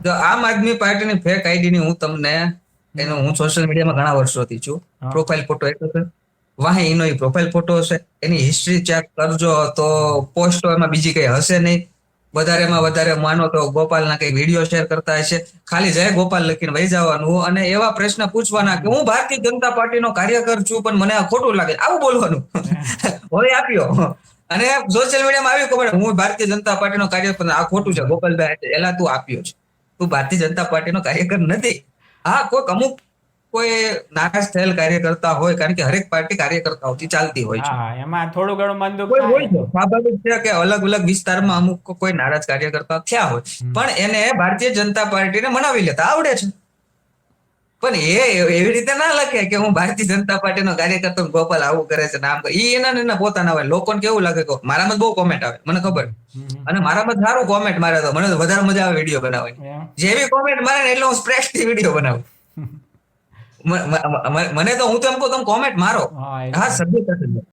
તો આમ આદમી પાર્ટીની ફેક આઈડી ની હું તમને હું સોશિયલ મીડિયામાં ઘણા વર્ષોથી છું. પ્રોફાઇલ ફોટો એક હશે, વાહે એનો એ પ્રોફાઇલ ફોટો હશે, એની હિસ્ટ્રી ચેક કરજો તો પોસ્ટો એમાં બીજી કઈ હશે નહીં. વધારેમાં વધારે માનો તો ગોપાલના કઈ વિડીયો શેર કરતા હશે, ખાલી જય ગોપાલ લખીને વહી જવાનું અને એવા પ્રશ્ન પૂછવાના કે હું ભારતીય જનતા પાર્ટીનો કાર્યકર છું પણ મને આ ખોટું લાગે, આવું બોલવાનું. હવે આપ્યો અને સોશિયલ મીડિયામાં આવી ખબર હું ભારતીય જનતા પાર્ટીનો કાર્યકર, આ ખોટું છે ગોપાલભાઈ, એલા તું આપ્યો છે, તું ભારતીય જનતા પાર્ટીનો કાર્યકર નથી. હા, કોઈક અમુક કોઈ નારાજ થયેલ કાર્યકર્તા હોય, કારણ કે હરેક પાર્ટી કાર્યકર્તાઓથી ચાલતી હોય છે. એમાં થોડું ઘણું મન દુઃખ કોઈ હોય છે, સ્વાભાવિક છે કે અલગ અલગ વિસ્તારમાં અમુક કોઈ નારાજ કાર્યકર્તા થયા હોય, પણ એને ભારતીય જનતા પાર્ટીને મનાવી લેતા આવડે છે. પણ એ એવી રીતે ના લખે કે હું ભારતીય જનતા પાર્ટીનો કાર્યકર્તા, ગોપાલ આવું કરે છે, નામ એ એના પોતાના હોય. લોકોને કેવું લાગે કે મારામાં બહુ કોમેન્ટ આવે, મને ખબર, અને મારામાં સારું કોમેન્ટ મારે તો મને તો વધારે મજા આવે વિડીયો બનાવવાની. જેવી કોમેન્ટ મારે ને એટલે હું સ્પ્રેશ થી વિડીયો બનાવું. મને તો હું તો એમ કહું તમે કોમેન્ટ મારો, હા સભ્ય